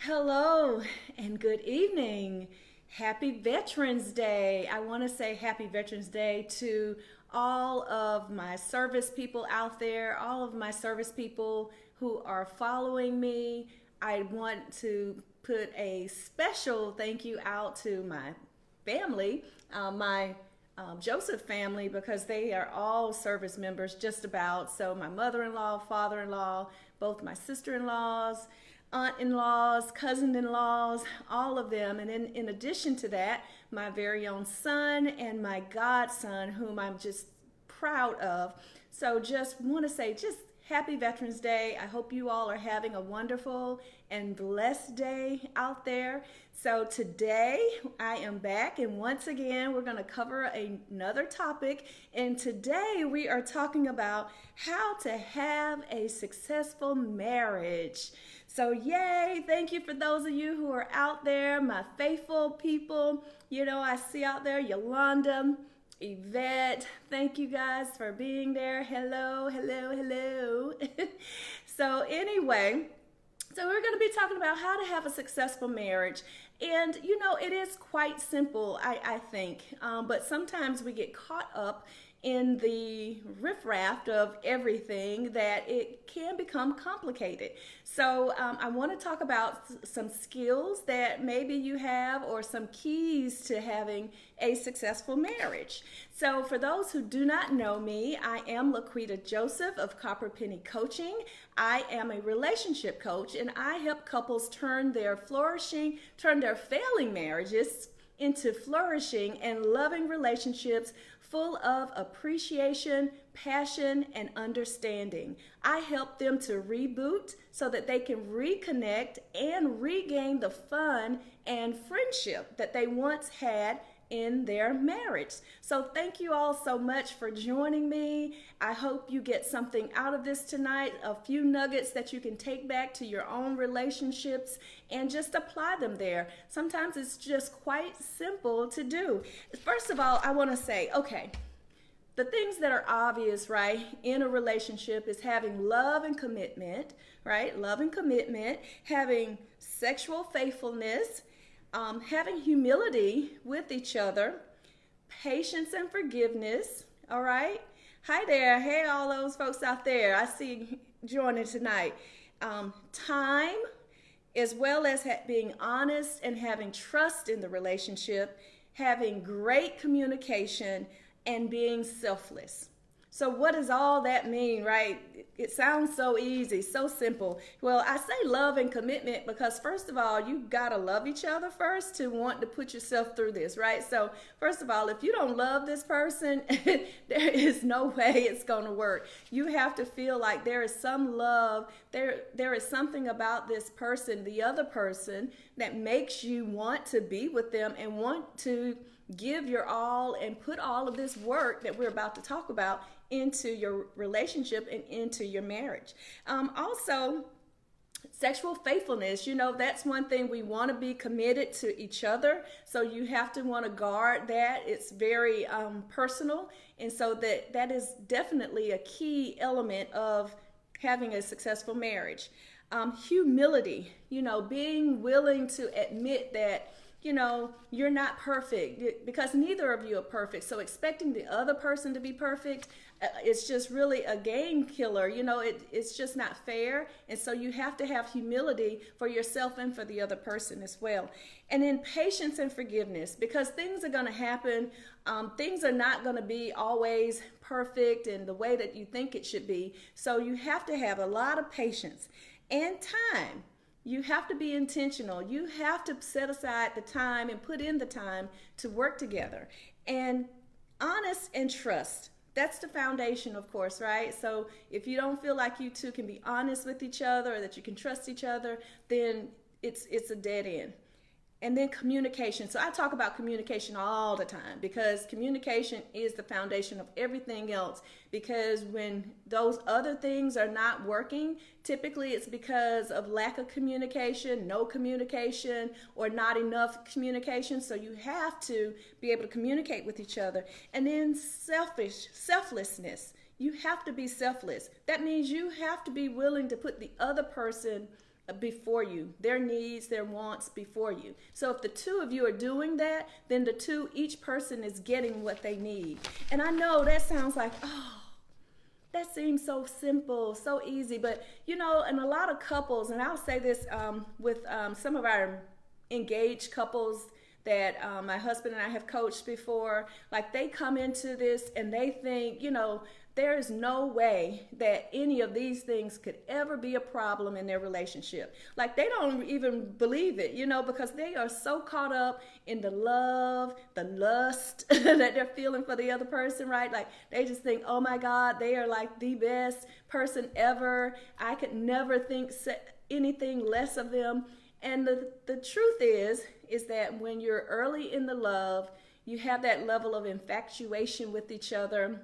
Hello and good evening. Happy Veterans Day. I want to say happy Veterans Day to all of my service people out there, all of my service people who are following me. I want to put a special thank you out to my family, my Joseph family, because they are all service members just about. So my mother-in-law, father-in-law, both my sister-in-laws, aunt-in-laws, cousin-in-laws, all of them. And in addition to that, my very own son and my godson, whom I'm just proud of. So just want to say just happy Veterans Day. I hope you all are having a wonderful and blessed day out there. So today I am back, and once again we're going to cover another topic. And today we are talking about how to have a successful marriage. So yay, thank you for those of you who are out there, my faithful people. You know, I see out there Yolanda, Yvette, thank you guys for being there. Hello, hello, hello. So anyway, so we're going to be talking about how to have a successful marriage. And, you know, it is quite simple, I think. But sometimes we get caught up in the riffraff of everything that it can become complicated. So I want to talk about some skills that maybe you have, or some keys to having a successful marriage. So for those who do not know me, I am Laquita Joseph of Copper Penny Coaching. I am a relationship coach, and I help couples turn their failing marriages into flourishing and loving relationships full of appreciation, passion, and understanding. I help them to reboot so that they can reconnect and regain the fun and friendship that they once had in their marriage. So thank you all so much for joining me. I hope you get something out of this tonight, a few nuggets that you can take back to your own relationships and just apply them there. Sometimes it's just quite simple to do. First of all, I want to say, okay, the things that are obvious, right, in a relationship is having love and commitment, right? Love and commitment, having sexual faithfulness, having humility with each other, patience and forgiveness, all right? Hi there. Hey, all those folks out there. I see you joining tonight. Time, as well as being honest and having trust in the relationship, having great communication, and being selfless. So what does all that mean, right? It sounds so easy, so simple. Well, I say love and commitment because first of all, you gotta love each other first to want to put yourself through this, right? So first of all, if you don't love this person, there is no way it's gonna work. You have to feel like there is some love, there is something about this person, the other person, that makes you want to be with them and want to give your all and put all of this work that we're about to talk about into your relationship and into your marriage. Also, sexual faithfulness, you know, that's one thing. We want to be committed to each other, so you have to want to guard that. It's very personal, and so that is definitely a key element of having a successful marriage. Humility, you know, being willing to admit that, you know, you're not perfect, because neither of you are perfect. So expecting the other person to be perfect, it's just really a game killer. You know, it's just not fair. And so you have to have humility for yourself and for the other person as well. And then patience and forgiveness, because things are going to happen. Things are not going to be always perfect in the way that you think it should be. So you have to have a lot of patience and time. You have to be intentional. You have to set aside the time and put in the time to work together. And honest and trust. That's the foundation, of course, right? So if you don't feel like you two can be honest with each other or that you can trust each other, then it's a dead end. And then communication. So I talk about communication all the time because communication is the foundation of everything else. Because when those other things are not working, typically it's because of lack of communication, no communication, or not enough communication. So you have to be able to communicate with each other. And then selflessness. You have to be selfless. That means you have to be willing to put the other person before you, their needs, their wants before you. So if the two of you are doing that, then each person is getting what they need. And I know that sounds like, oh, that seems so simple, so easy. But, and a lot of couples, and I'll say this with some of our engaged couples that my husband and I have coached before, like they come into this and they think, there is no way that any of these things could ever be a problem in their relationship. Like they don't even believe it, because they are so caught up in the love, the lust that they're feeling for the other person, right? Like they just think, oh my God, they are like the best person ever. I could never think anything less of them. And the truth is that when you're early in the love, you have that level of infatuation with each other.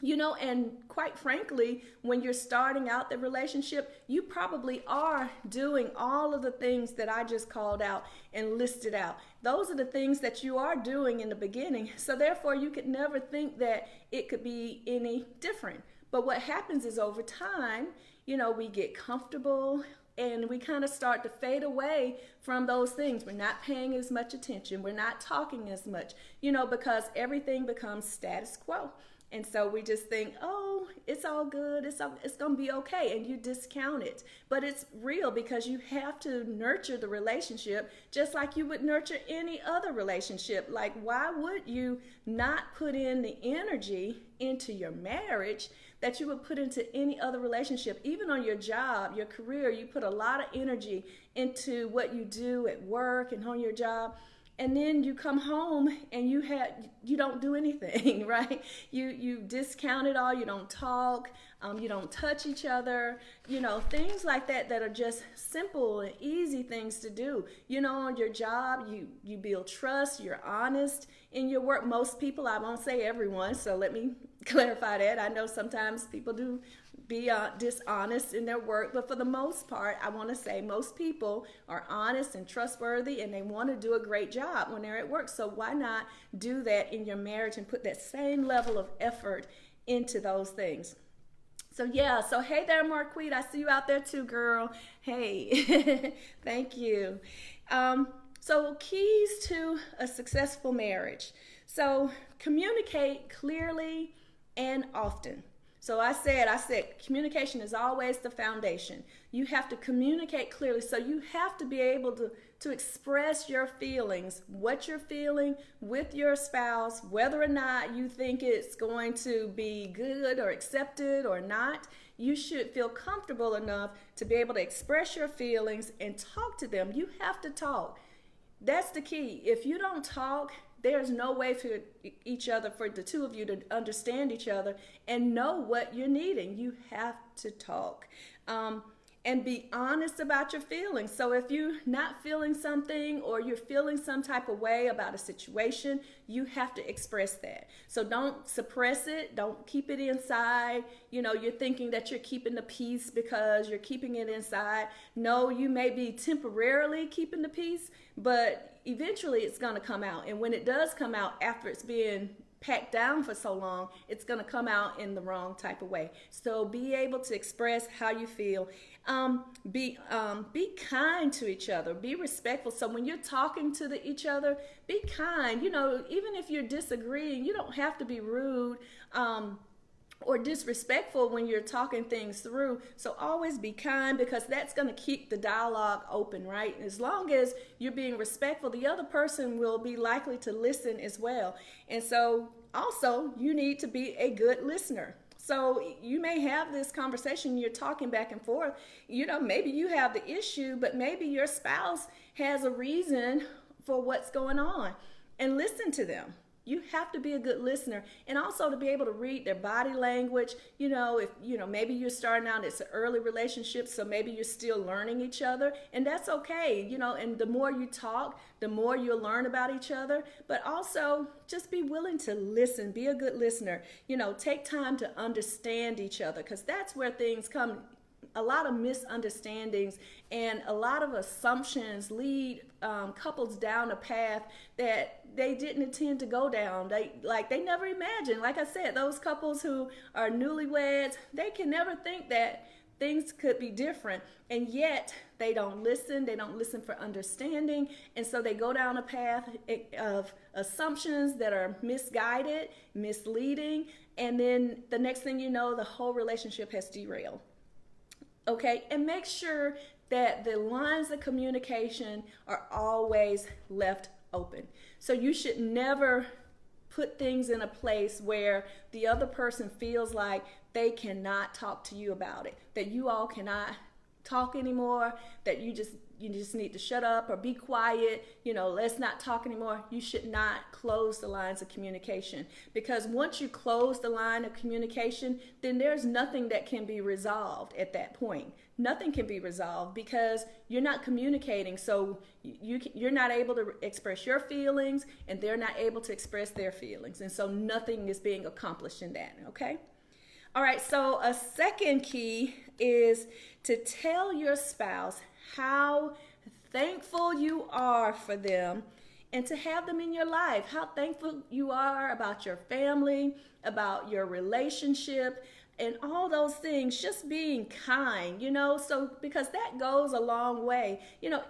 And quite frankly, when you're starting out the relationship, you probably are doing all of the things that I just called out and listed out. Those are the things that you are doing in the beginning. So therefore, you could never think that it could be any different. But what happens is over time, we get comfortable and we kind of start to fade away from those things. We're not paying as much attention. We're not talking as much, because everything becomes status quo. And so we just think, oh, it's all good. It's going to be okay. And you discount it. But it's real because you have to nurture the relationship just like you would nurture any other relationship. Like, why would you not put in the energy into your marriage that you would put into any other relationship? Even on your job, your career, you put a lot of energy into what you do at work and on your job. And then you come home and you don't do anything, right? You discount it all. You don't talk. You don't touch each other. Things like that are just simple and easy things to do. On your job, you build trust. You're honest in your work. Most people, I won't say everyone, so let me clarify that. I know sometimes people do be dishonest in their work, but for the most part, I want to say most people are honest and trustworthy, and they want to do a great job when they're at work. So why not do that in your marriage and put that same level of effort into those things? So hey there, Marquita, I see you out there too, girl. Hey, thank you. So keys to a successful marriage. So communicate clearly and often. So I said communication is always the foundation. You have to communicate clearly. So you have to be able to express your feelings, what you're feeling with your spouse, whether or not you think it's going to be good or accepted or not. You should feel comfortable enough to be able to express your feelings and talk to them. You have to talk. That's the key. If you don't talk, there's no way for the two of you to understand each other and know what you're needing. You have to talk. And be honest about your feelings. So if you're not feeling something or you're feeling some type of way about a situation, you have to express that. So don't suppress it. Don't keep it inside. You're thinking that you're keeping the peace because you're keeping it inside. No, you may be temporarily keeping the peace, but eventually it's going to come out. And when it does come out after it's been packed down for so long, it's going to come out in the wrong type of way. So be able to express how you feel. Be kind to each other. Be respectful. So when you're talking to each other, be kind. Even if you're disagreeing, you don't have to be rude or disrespectful when you're talking things through. So always be kind, because that's going to keep the dialogue open, right? As long as you're being respectful, the other person will be likely to listen as well. And so also you need to be a good listener. So you may have this conversation, you're talking back and forth, maybe you have the issue, but maybe your spouse has a reason for what's going on, and listen to them. You have to be a good listener, and also to be able to read their body language. If maybe you're starting out, it's an early relationship, so maybe you're still learning each other, and that's okay. And the more you talk, the more you'll learn about each other. But also just be willing to listen, be a good listener. Take time to understand each other, because that's where things come. A lot of misunderstandings and a lot of assumptions lead couples down a path that they didn't intend to go down. They never imagined. Like I said, those couples who are newlyweds, they can never think that things could be different, and yet they don't listen. They don't listen for understanding, and so they go down a path of assumptions that are misguided, misleading, and then the next thing you know, the whole relationship has derailed. Okay, and make sure that the lines of communication are always left open. So you should never put things in a place where the other person feels like they cannot talk to you about it, that you all cannot talk anymore, that you just need to shut up or be quiet, let's not talk anymore. You should not close the lines of communication, because once you close the line of communication, then there's nothing that can be resolved at that point. Nothing can be resolved because you're not communicating. So you're not able to express your feelings, and they're not able to express their feelings. And so nothing is being accomplished in that, okay? All right, so a second key is to tell your spouse how thankful you are for them and to have them in your life, how thankful you are about your family, about your relationship, and all those things, just being kind, so because that goes a long way.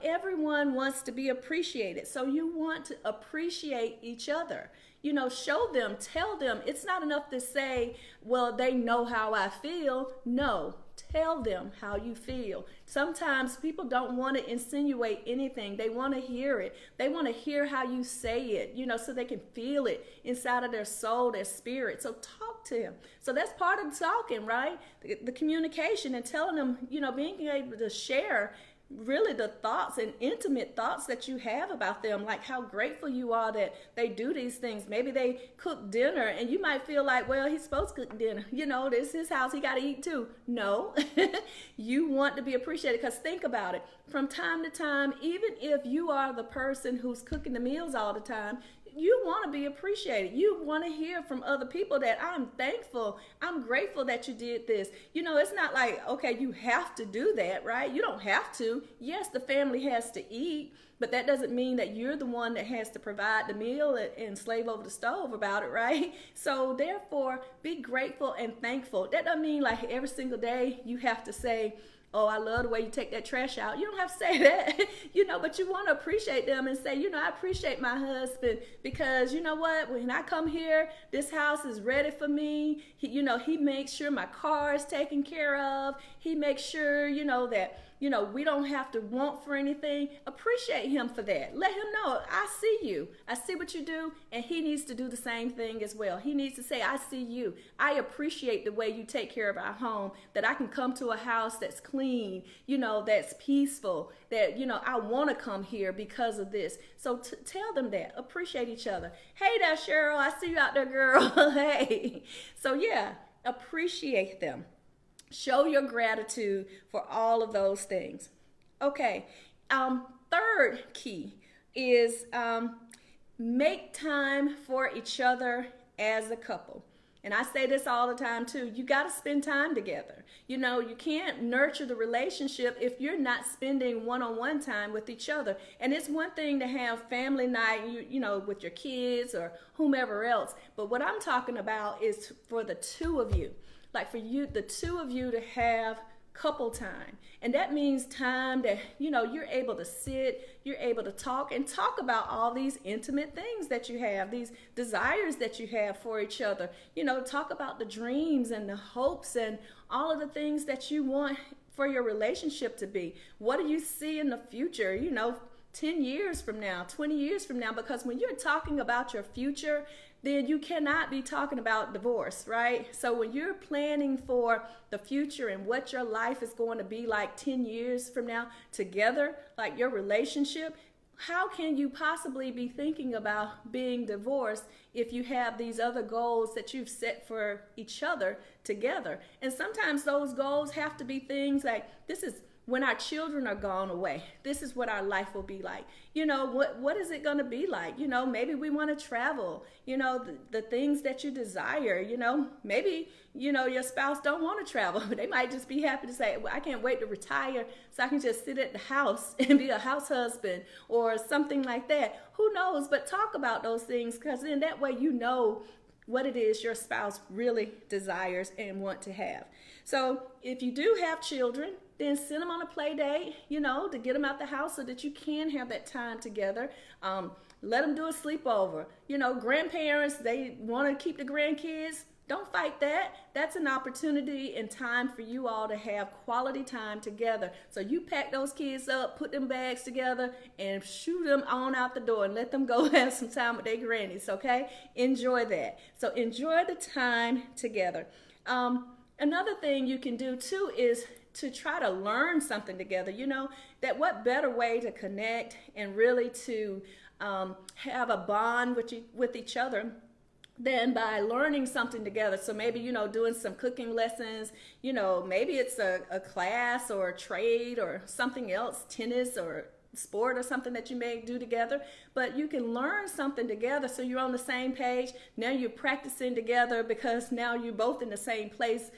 Everyone wants to be appreciated, so you want to appreciate each other. Show them, tell them. It's not enough to say, well, they know how I feel. No, tell them how you feel. Sometimes people don't want to insinuate anything. They want to hear it. They want to hear how you say it, so they can feel it inside of their soul, their spirit. So talk to them. So that's part of talking, right? The communication and telling them, being able to share really the thoughts and intimate thoughts that you have about them, like how grateful you are that they do these things. Maybe they cook dinner and you might feel like, well, he's supposed to cook dinner. This is his house. He got to eat too. No, you want to be appreciated, because think about it. From time to time, even if you are the person who's cooking the meals all the time, you want to be appreciated. You want to hear from other people that I'm thankful, I'm grateful that you did this. It's not like, okay, you have to do that, right? You don't have to. Yes, the family has to eat, but that doesn't mean that you're the one that has to provide the meal and slave over the stove about it, right? So therefore, be grateful and thankful. That doesn't mean like every single day you have to say, oh, I love the way you take that trash out. You don't have to say that, but you want to appreciate them and say, I appreciate my husband because you know what? When I come here, this house is ready for me. He makes sure my car is taken care of. He makes sure, that, we don't have to want for anything. Appreciate him for that. Let him know, I see you. I see what you do, and he needs to do the same thing as well. He needs to say, I see you. I appreciate the way you take care of our home, that I can come to a house that's clean, that's peaceful, that, I want to come here because of this. So tell them that. Appreciate each other. Hey there, Cheryl. I see you out there, girl. Hey. So yeah, appreciate them. Show your gratitude for all of those things. Okay, third key is make time for each other as a couple. And I say this all the time too. You got to spend time together. You can't nurture the relationship if you're not spending one-on-one time with each other. And it's one thing to have family night, with your kids or whomever else. But what I'm talking about is for the two of you. Like for you, the two of you to have couple time. And that means time that, you're able to sit, you're able to talk and talk about all these intimate things that you have, these desires that you have for each other. Talk about the dreams and the hopes and all of the things that you want for your relationship to be. What do you see in the future, 10 years from now, 20 years from now? Because when you're talking about your future, then you cannot be talking about divorce, right? So when you're planning for the future and what your life is going to be like 10 years from now together, like your relationship, how can you possibly be thinking about being divorced if you have these other goals that you've set for each other together? And sometimes those goals have to be things like, this is when our children are gone away, this is what our life will be like. What is it going to be like? Maybe we want to travel, the things that you desire, maybe, your spouse don't want to travel. They might just be happy to say, well, I can't wait to retire so I can just sit at the house and be a house husband or something like that. Who knows? But talk about those things, because then that way, what it is your spouse really desires and want to have. So if you do have children, then send them on a play date, to get them out the house so that you can have that time together. Let them do a sleepover. Grandparents, they want to keep the grandkids. Don't fight that. That's an opportunity and time for you all to have quality time together. So you pack those kids up, put them bags together, and shoo them on out the door and let them go have some time with their grannies, okay? Enjoy that. So enjoy the time together. Another thing you can do too is to try to learn something together. That what better way to connect and really to have a bond with each other than by learning something together. So maybe, doing some cooking lessons, maybe it's a class or a trade or something else, tennis or sport or something that you may do together, but you can learn something together so you're on the same page. Now you're practicing together because now you're both in the same place,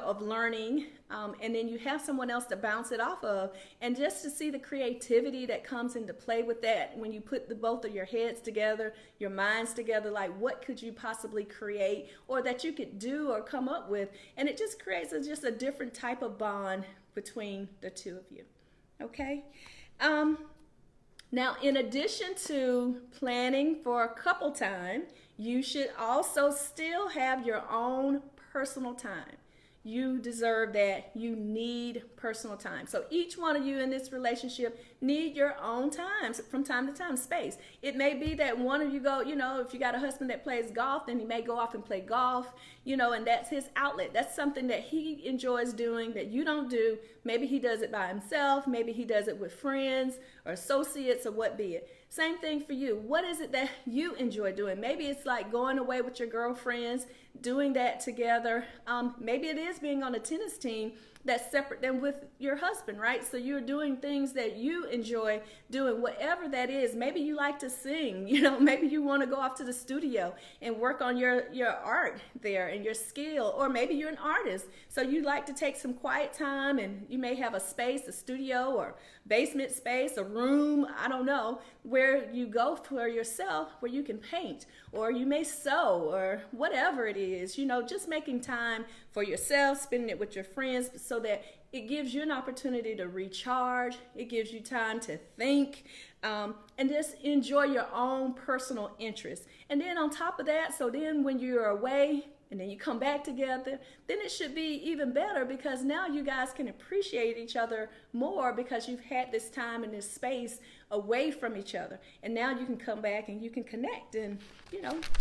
of learning, and then you have someone else to bounce it off of, and just to see the creativity that comes into play with that when you put both of your heads together, your minds together, like what could you possibly create or that you could do or come up with, and it just creates just a different type of bond between the two of you. Okay. Now, in addition to planning for couple time, you should also still have your own personal time. You deserve that. You need personal time. So each one of you in this relationship need your own times from time to time, space. It may be that one of you go, if you got a husband that plays golf, then he may go off and play golf, and that's his outlet. That's something that he enjoys doing that you don't do. Maybe he does it by himself. Maybe he does it with friends or associates or what be it. Same thing for you. What is it that you enjoy doing? Maybe it's like going away with your girlfriends, doing that together. Maybe it is being on a tennis team that's separate than with your husband, right? So you're doing things that you enjoy doing, whatever that is. Maybe you like to sing, maybe you want to go off to the studio and work on your art there and your skill, or maybe you're an artist. So you like to take some quiet time and you may have a space, a studio or basement space, a room, I don't know, where you go for yourself, where you can paint, or you may sew, or whatever it is, just making time for yourself, spending it with your friends so that it gives you an opportunity to recharge. It gives you time to think, and just enjoy your own personal interests. And then on top of that, so then when you're away and then you come back together, then it should be even better because now you guys can appreciate each other more because you've had this time and this space away from each other. And now you can come back and you can connect and,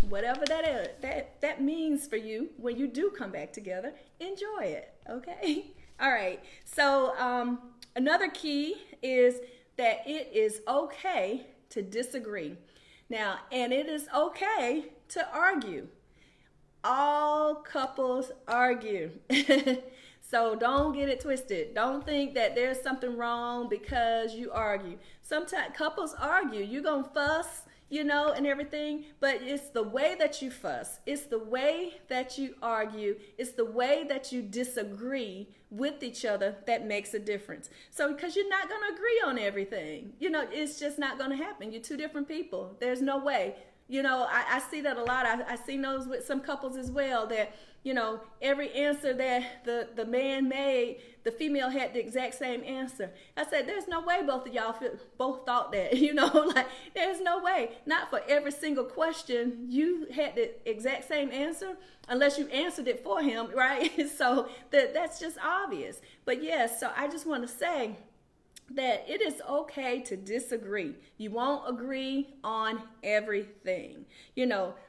whatever that means for you when you do come back together, enjoy it, okay? All right, so another key is that it is okay to disagree. Now, and it is okay to argue. All couples argue. So don't get it twisted. Don't think that there's something wrong because you argue. Sometimes couples argue. You're going to fuss, and everything, but it's the way that you fuss. It's the way that you argue. It's the way that you disagree with each other that makes a difference. So because you're not going to agree on everything, it's just not going to happen. You're two different people. There's no way. I see that a lot. I see those with some couples as well that, every answer that the man made, the female had the exact same answer. I said, there's no way both of y'all both thought that, like there's no way. Not for every single question you had the exact same answer unless you answered it for him, right? So that's just obvious. But yes, so I just want to say that it is okay to disagree. You won't agree on everything.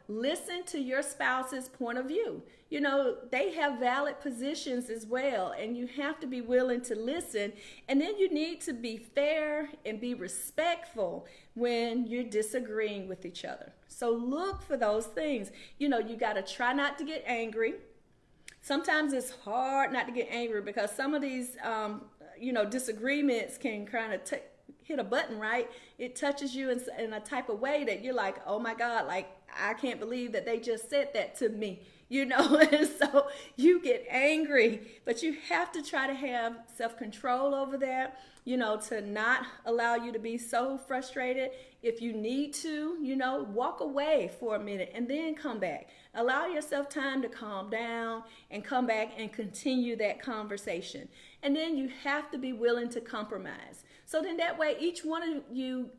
Listen to your spouse's point of view. They have valid positions as well, and you have to be willing to listen. And then you need to be fair and be respectful when you're disagreeing with each other. So look for those things. You got to try not to get angry. Sometimes it's hard not to get angry because some of these disagreements can kind of hit a button, right? It touches you in a type of way that you're like, oh my God, like I can't believe that they just said that to me, and so you get angry, but you have to try to have self-control over that, to not allow you to be so frustrated. If you need to, walk away for a minute and then come back. Allow yourself time to calm down and come back and continue that conversation. And then you have to be willing to compromise. So then that way each one of you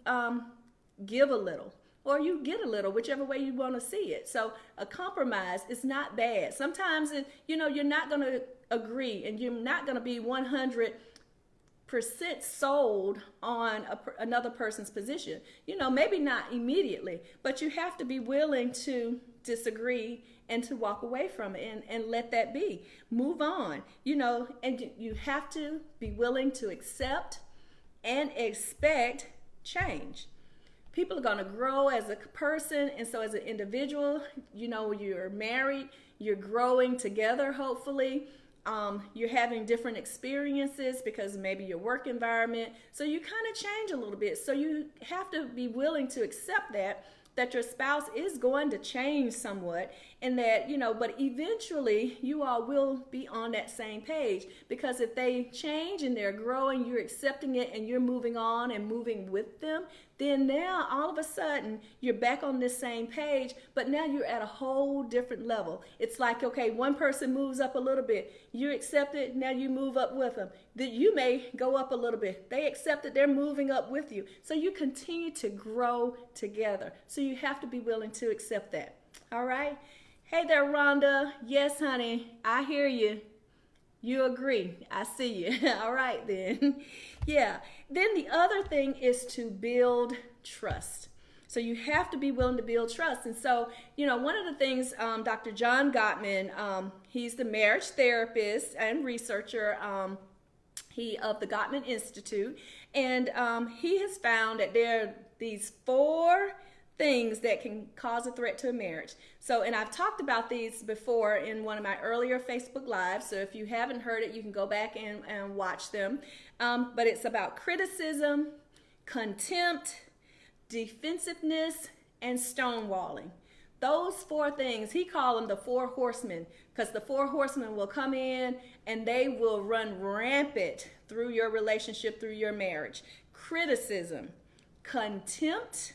give a little, or you get a little, whichever way you want to see it. So a compromise is not bad. Sometimes, you're not going to agree, and you're not going to be 100% sold on another person's position. Maybe not immediately, but you have to be willing to disagree and to walk away from it and let that be. Move on, and you have to be willing to accept and expect change. People are going to grow as a person, and so as an individual, you're married, you're growing together, hopefully. You're having different experiences because maybe your work environment, so you kind of change a little bit. So you have to be willing to accept that your spouse is going to change somewhat, and that, but eventually you all will be on that same page, because if they change and they're growing, you're accepting it and you're moving on and moving with them, then now all of a sudden you're back on this same page, but now you're at a whole different level. It's like, okay, one person moves up a little bit, you accept it, now you move up with them. Then you may go up a little bit. They accept it, they're moving up with you. So you continue to grow together. So you have to be willing to accept that. All right? Hey there, Rhonda. Yes, honey, I hear you. You agree. I see you. All right, then. Yeah. Then the other thing is to build trust. So you have to be willing to build trust. And so, one of the things, Dr. John Gottman, he's the marriage therapist and researcher of the Gottman Institute. And he has found that there are these 4 things that can cause a threat to a marriage. So, and I've talked about these before in one of my earlier Facebook Lives. So if you haven't heard it, you can go back and watch them. But it's about criticism, contempt, defensiveness, and stonewalling. Those 4 things, he called them the 4 horsemen, because the 4 horsemen will come in and they will run rampant through your relationship, through your marriage. Criticism, contempt,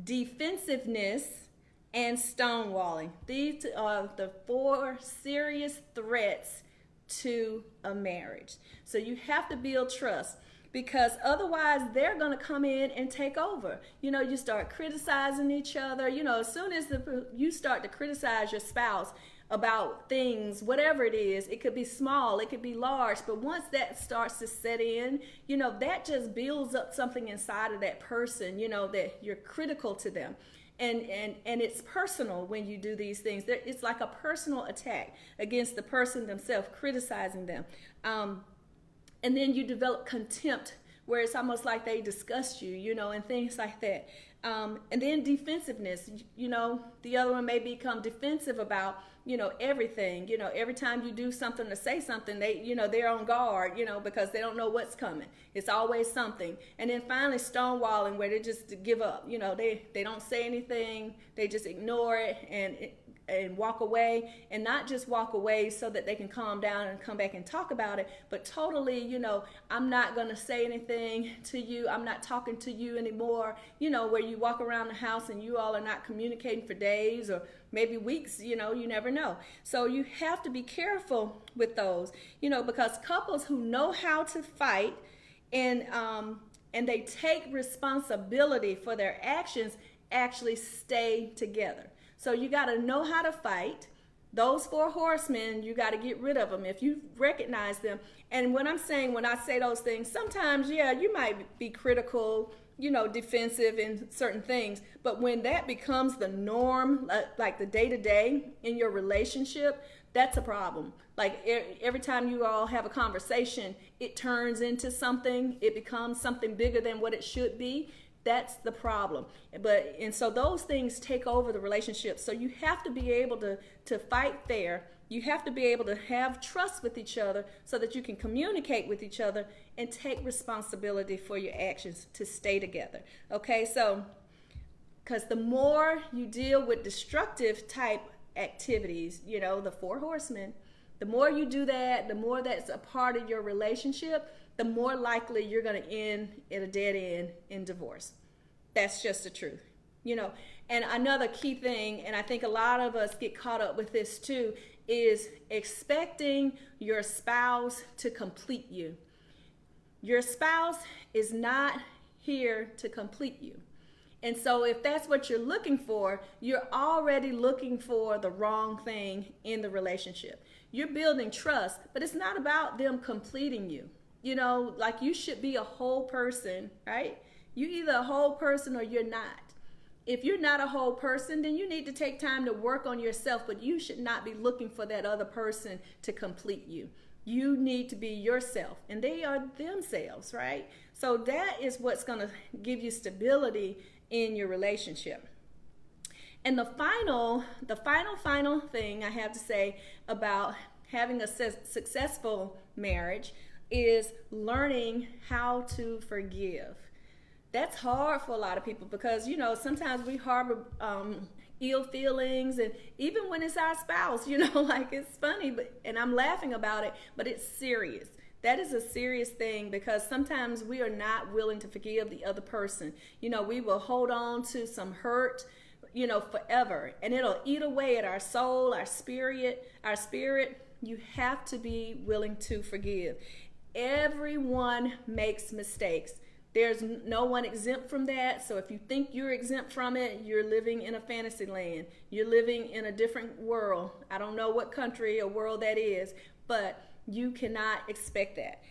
defensiveness, and stonewalling. These are the 4 serious threats to a marriage. So you have to build trust, because otherwise they're going to come in and take over. You start criticizing each other. As soon as you start to criticize your spouse about things, whatever it is, it could be small, it could be large, but once that starts to set in, that just builds up something inside of that person, that you're critical to them. And it's personal when you do these things. It's like a personal attack against the person themselves, criticizing them. And then you develop contempt, where it's almost like they disgust you, and things like that. And then defensiveness, the other one may become defensive about, everything. Every time you do something or say something, they're on guard, because they don't know what's coming. It's always something. And then finally stonewalling, where they just give up. They don't say anything. They just ignore it and walk away, and not just walk away so that they can calm down and come back and talk about it, but totally, I'm not going to say anything to you. I'm not talking to you anymore, where you walk around the house and you all are not communicating for days or maybe weeks, you never know. So you have to be careful with those, because couples who know how to fight and they take responsibility for their actions actually stay together. So you got to know how to fight. Those 4 horsemen, you got to get rid of them if you recognize them. And when I'm saying, when I say those things, sometimes, you might be critical, defensive in certain things. But when that becomes the norm, like the day-to-day in your relationship, that's a problem. Like every time you all have a conversation, it turns into something. It becomes something bigger than what it should be. That's the problem. And so those things take over the relationship. So you have to be able to fight fair. You have to be able to have trust with each other so that you can communicate with each other and take responsibility for your actions to stay together. Okay, so because the more you deal with destructive type activities, you know, the 4 horsemen. The more you do that, the more that's a part of your relationship, the more likely you're going to end at a dead end in divorce. That's just the truth, you know. And another key thing, and I think a lot of us get caught up with this too, is expecting your spouse to complete you. Your spouse is not here to complete you. And so if that's what you're looking for, you're already looking for the wrong thing in the relationship. You're building trust, but it's not about them completing you. You know, like you should be a whole person, right? You're either a whole person or you're not. If you're not a whole person, then you need to take time to work on yourself, but you should not be looking for that other person to complete you. You need to be yourself, and they are themselves, right? So that is what's going to give you stability in your relationship. And the final thing I have to say about having a successful marriage is learning how to forgive. That's hard for a lot of people because, you know, sometimes we harbor ill feelings, and even when it's our spouse, you know, like it's funny, and I'm laughing about it, but it's serious. That is a serious thing because sometimes we are not willing to forgive the other person. You know, we will hold on to some hurt, you know, forever, and it'll eat away at our soul, our spirit. You have to be willing to forgive. Everyone makes mistakes. There's no one exempt from that. So if you think you're exempt from it, you're living in a fantasy land. You're living in a different world. I don't know what country or world that is, but you cannot expect that.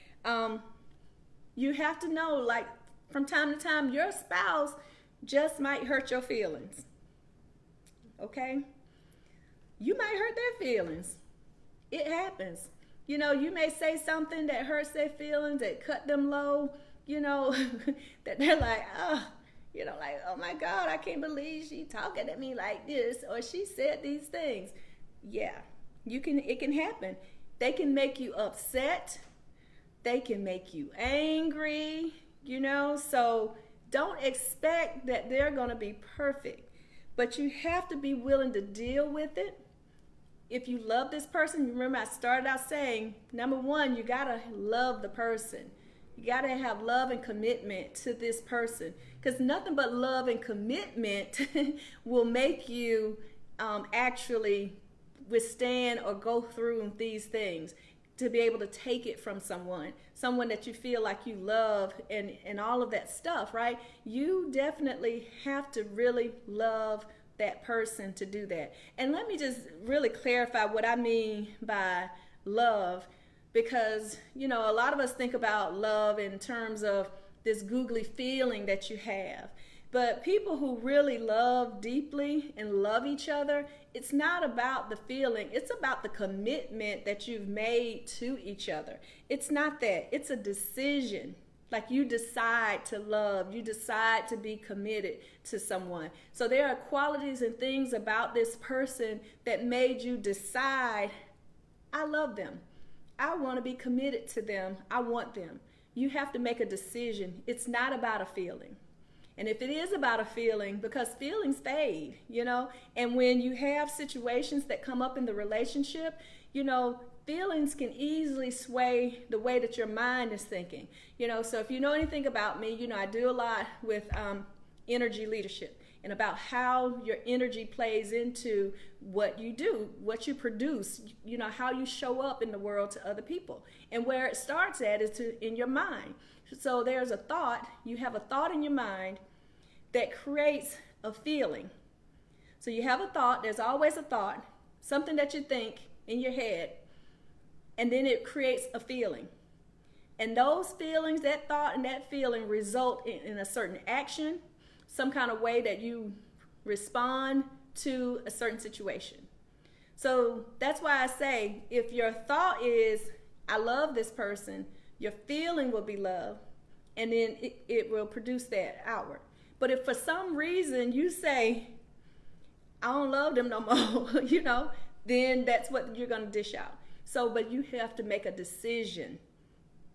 You have to know, like, from time to time, your spouse just might hurt your feelings. Okay? You might hurt their feelings. It happens. You know, you may say something that hurts their feelings, that cut them low, you know, that they're like, oh, you know, like, oh my God, I can't believe she talking at me like this, or she said these things. Yeah, it can happen. They can make you upset. They can make you angry, you know, so don't expect that they're going to be perfect, but you have to be willing to deal with it. If you love this person, remember I started out saying, number one, you got to love the person. You got to have love and commitment to this person, because nothing but love and commitment will make you actually withstand or go through these things, to be able to take it from someone that you feel like you love, and all of that stuff, right? You definitely have to really love that person to do that. And let me just really clarify what I mean by love, because, you know, a lot of us think about love in terms of this googly feeling that you have. But people who really love deeply and love each other, it's not about the feeling. It's about the commitment that you've made to each other. It's not that. It's a decision. Like, you decide to love. You decide to be committed to someone. So there are qualities and things about this person that made you decide, I love them. I want to be committed to them. I want them. You have to make a decision. It's not about a feeling. And if it is about a feeling, because feelings fade, you know, and when you have situations that come up in the relationship, you know, feelings can easily sway the way that your mind is thinking. You know, so if you know anything about me, you know, I do a lot with energy leadership, and about how your energy plays into what you do, what you produce, you know, how you show up in the world to other people. And where it starts at is in your mind. So there's a thought, you have a thought in your mind that creates a feeling. So you have a thought, there's always a thought, something that you think in your head, and then it creates a feeling. And those feelings, that thought and that feeling, result in a certain action, some kind of way that you respond to a certain situation. So that's why I say, if your thought is, I love this person, your feeling will be love, and then it will produce that outward. But if for some reason you say, I don't love them no more, you know, then that's what you're going to dish out. So, but you have to make a decision,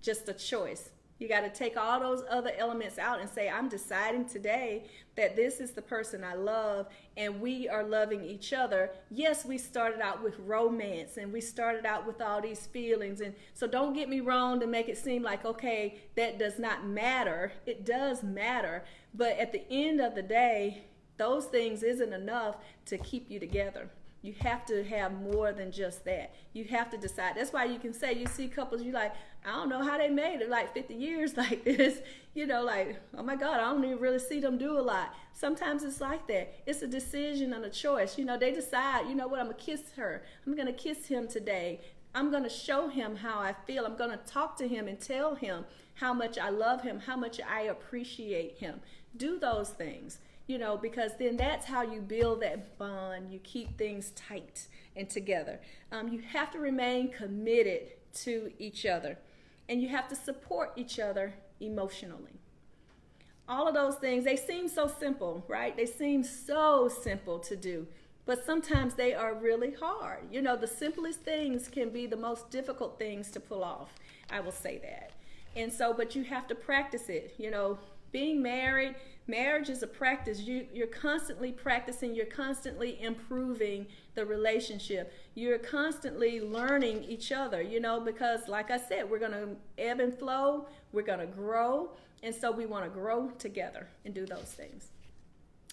just a choice. You got to take all those other elements out and say, I'm deciding today that this is the person I love and we are loving each other. Yes, we started out with romance and we started out with all these feelings. And so don't get me wrong to make it seem like, okay, that does not matter. It does matter. But at the end of the day, those things isn't enough to keep you together. You have to have more than just that. You have to decide. That's why you can say, you see couples, you like, I don't know how they made it like 50 years like this. You know, like, oh my God, I don't even really see them do a lot. Sometimes it's like that. It's a decision and a choice. You know, they decide, you know what, I'm going to kiss her. I'm going to kiss him today. I'm going to show him how I feel. I'm going to talk to him and tell him how much I love him, how much I appreciate him. Do those things. You know, because then that's how you build that bond. You keep things tight and together. You have to remain committed to each other, and you have to support each other emotionally. All of those things, they seem so simple, right? They seem so simple to do, but sometimes they are really hard. You know, the simplest things can be the most difficult things to pull off. I will say that. And so, but you have to practice it. You know, being married, marriage is a practice. You're constantly practicing. You're constantly improving the relationship. You're constantly learning each other, you know, because like I said, we're going to ebb and flow. We're going to grow. And so we want to grow together and do those things.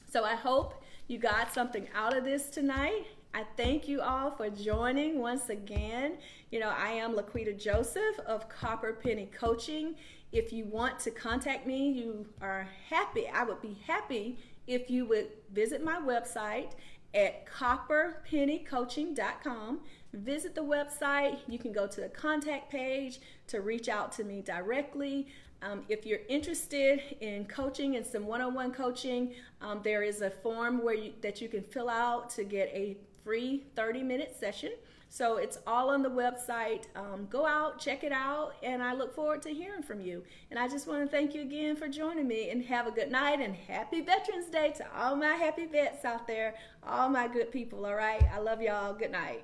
So I hope you got something out of this tonight. I thank you all for joining once again. You know, I am Laquita Joseph of Copper Penny Coaching. If you want to contact me, you are happy. I would be happy if you would visit my website at copperpennycoaching.com. Visit the website. You can go to the contact page to reach out to me directly. If you're interested in coaching and some one-on-one coaching, there is a form that you can fill out to get a free 30-minute session. So it's all on the website. Go out, check it out, and I look forward to hearing from you. And I just want to thank you again for joining me, and have a good night and happy Veterans Day to all my happy vets out there, all my good people, all right? I love y'all. Good night.